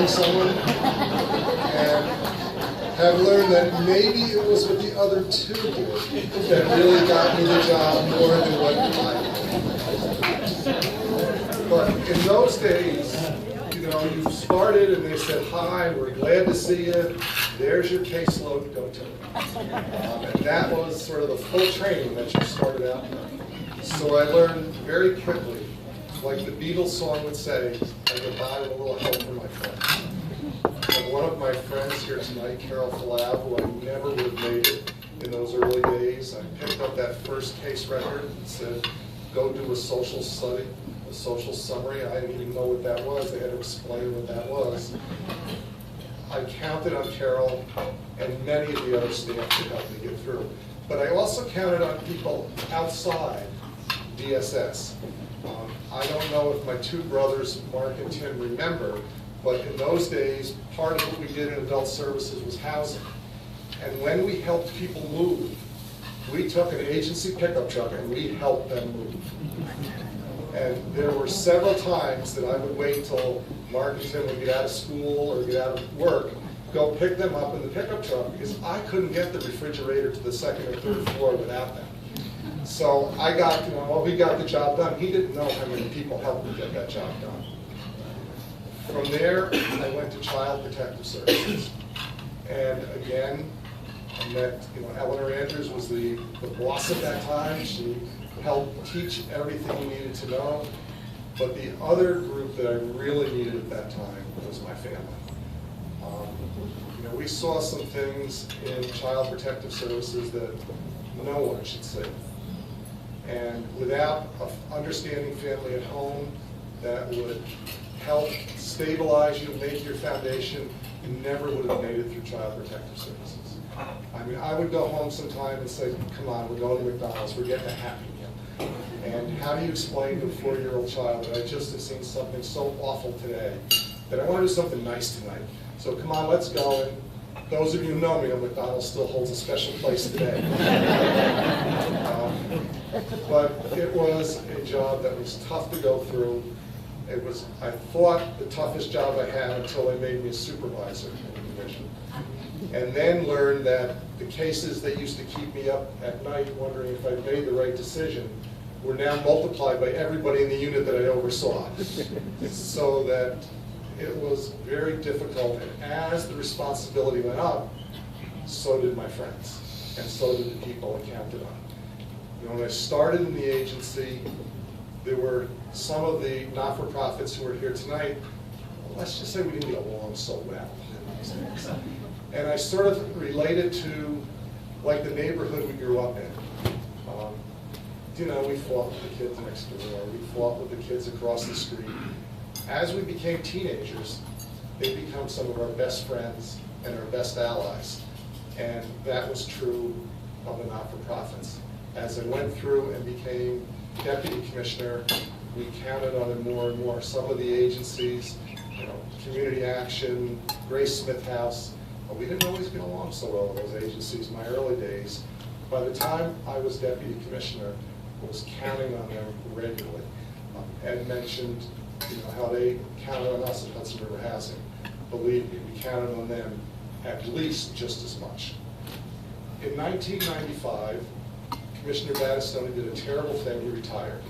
find someone, and have learned that maybe it was what the other two did that really got me the job more than what I did. But in those days, you know, you started and they said, hi, we're glad to see you. There's your caseload, go to it. And that was sort of the full training that you started out with. So I learned very quickly, like the Beatles song would say, I get by with a little help from my friends. And one of my friends here tonight, Carol Falab, who I never would have made it in those early days, I picked up that first case record and said, go do a social study, a social summary. I didn't even know what that was. They had to explain what that was. I counted on Carol and many of the other staff to help me get through. But I also counted on people outside DSS. I don't know if my two brothers, Mark and Tim, remember, but in those days, part of what we did in adult services was housing. And when we helped people move, we took an agency pickup truck and we helped them move. And there were several times that I would wait till Mark and Tim would get out of school or get out of work, go pick them up in the pickup truck because I couldn't get the refrigerator to the second or third floor without them. So I got, well, we got the job done. He didn't know how many people helped me get that job done. From there, I went to Child Protective Services. And again, I met, Eleanor Andrews was the boss at that time. She helped teach everything we needed to know. But the other group that I really needed at that time was my family. We saw some things in Child Protective Services that no one should see. And without an understanding family at home that would help stabilize you, make your foundation, you never would have made it through Child Protective Services. I mean, I would go home sometime and say, come on, we're going to McDonald's, we're getting a Happy Meal. And how do you explain to a 4-year-old child that I just have seen something so awful today that I want to do something nice tonight? So come on, let's go. And those of you who know me, McDonald's still holds a special place today. But it was a job that was tough to go through. It was, I thought, the toughest job I had until they made me a supervisor in the division. And then learned that the cases that used to keep me up at night wondering if I'd made the right decision were now multiplied by everybody in the unit that I oversaw. So that it was very difficult, and as the responsibility went up, so did my friends, and so did the people I counted on. When I started in the agency, there were some of the not-for-profits who are here tonight, let's just say we didn't get along so well. And I sort of related to like the neighborhood we grew up in. We fought with the kids next door, we fought with the kids across the street. As we became teenagers, they become some of our best friends and our best allies. And that was true of the not-for-profits. As I went through and became deputy commissioner, we counted on it more and more. Some of the agencies, Community Action, Grace Smith House, we didn't always get along so well with those agencies in my early days. By the time I was deputy commissioner, I was counting on them regularly. Ed mentioned how they counted on us at Hudson River Housing. Believe me, we counted on them at least just as much. In 1995, Commissioner Battistoni did a terrible thing, he retired.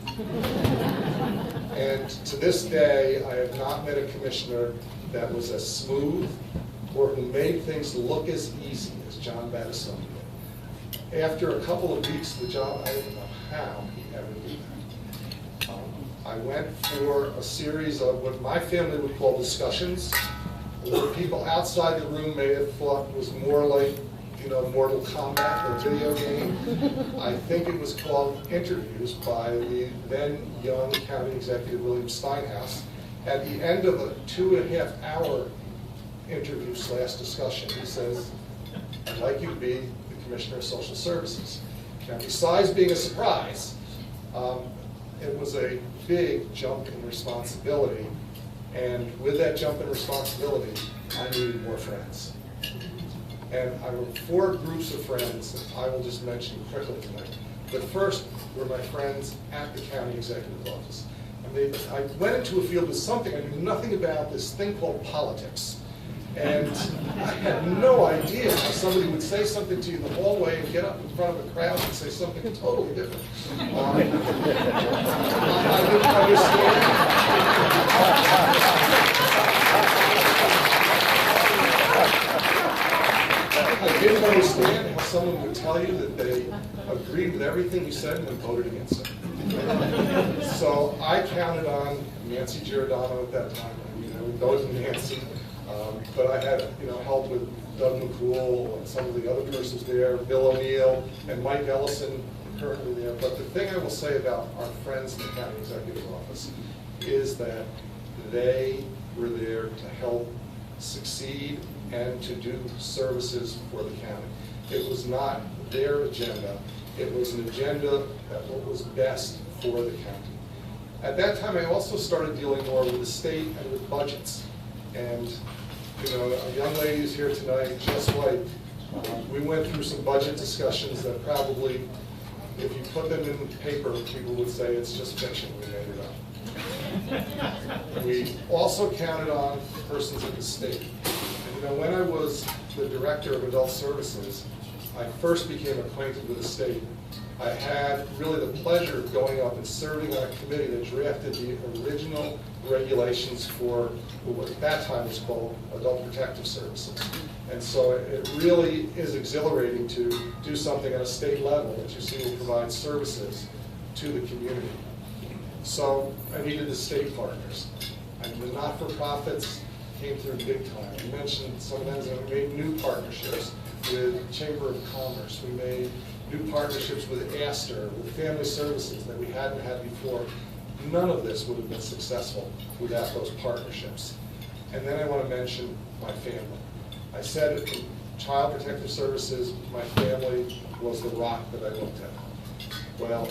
And to this day, I have not met a commissioner that was as smooth or who made things look as easy as John Battistoni did. After a couple of weeks of the job, I didn't know how he ever did that. I went for a series of what my family would call discussions, what people outside the room may have thought was more like Mortal Kombat or a video game. I think it was called interviews by the then young county executive William Steinhaus. At the end of a 2.5-hour interview / discussion, he says, I'd like you to be the Commissioner of Social Services. Now, besides being a surprise, it was a big jump in responsibility. And with that jump in responsibility, I needed more friends. And I wrote 4 groups of friends that I will just mention quickly tonight. The first were my friends at the county executive office. I went into a field with something I knew nothing about, this thing called politics. And I had no idea how somebody would say something to you in the hallway and get up in front of a crowd and say something totally different. I didn't understand. I didn't understand how someone would tell you that they agreed with everything you said and then voted against it. So I counted on Nancy Giordano at that time. I would go to Nancy. But I had, help with Doug McCool and some of the other persons there, Bill O'Neill and Mike Ellison currently there. But the thing I will say about our friends in the county executive office is that they were there to help succeed and to do services for the county. It was not their agenda. It was an agenda that what was best for the county. At that time, I also started dealing more with the state and with budgets. And a young lady is here tonight, just like we went through some budget discussions that probably, if you put them in paper, people would say it's just fiction, we made it up. We also counted on persons at the state. And when I was the director of adult services, I first became acquainted with the state. I had really the pleasure of going up and serving on a committee that drafted the original regulations for what at that time was called Adult Protective Services. And so it really is exhilarating to do something at a state level that you see will provide services to the community. So I needed the state partners. And the not-for-profits came through big time. I mentioned some of them. We made new partnerships with Chamber of Commerce. We made new partnerships with Astor, with Family Services that we hadn't had before. None of this would have been successful without those partnerships. And then I want to mention my family. I said at Child Protective Services, my family was the rock that I looked at. Well,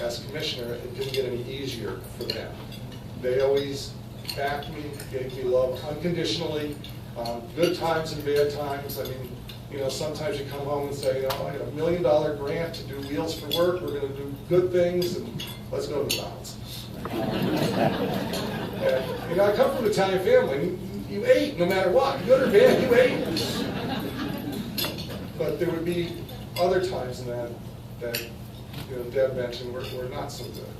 as commissioner, it didn't get any easier for them. They always backed me, gave me love unconditionally, good times and bad times. I mean, sometimes you come home and say, I had $1 million grant to do Wheels for Work. We're going to do good things, and let's go to McDonald's. And, I come from an Italian family. You ate no matter what, good or bad, you ate. But there would be other times in that Deb mentioned were not so good.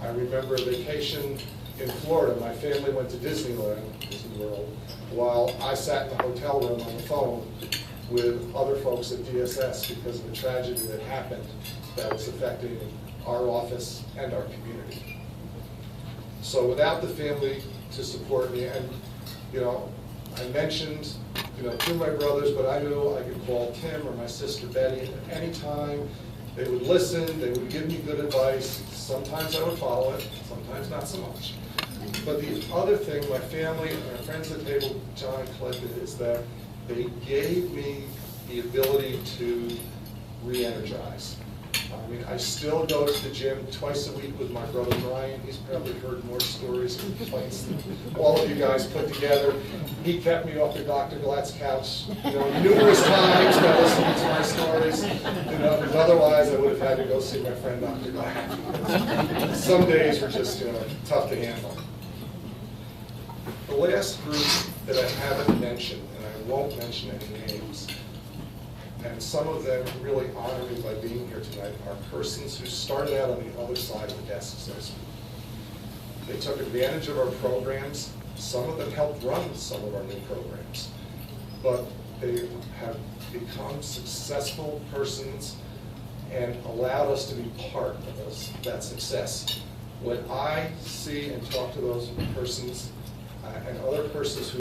I remember a vacation in Florida. My family went to Disneyland, Disney World, while I sat in the hotel room on the phone with other folks at DSS because of a tragedy that happened that was affecting our office and our community. So without the family to support me, and I mentioned two of my brothers, but I knew I could call Tim or my sister Betty at any time. They would listen, they would give me good advice. Sometimes I would follow it, sometimes not so much. But the other thing, my family and my friends at the table, John and Cliff, is that they gave me the ability to re-energize. I mean, I still go to the gym twice a week with my brother Brian. He's probably heard more stories and complaints than all of you guys put together. He kept me off of Dr. Glatt's couch, numerous times by listening to my stories. Because otherwise I would have had to go see my friend Dr. Glatt. Some days were just tough to handle. The last group that I haven't mentioned, and I won't mention any names, and some of them really honor me by being here tonight, are persons who started out on the other side of the desk, so to speak. They took advantage of our programs. Some of them helped run some of our new programs. But they have become successful persons and allowed us to be part of that success. When I see and talk to those persons and other persons who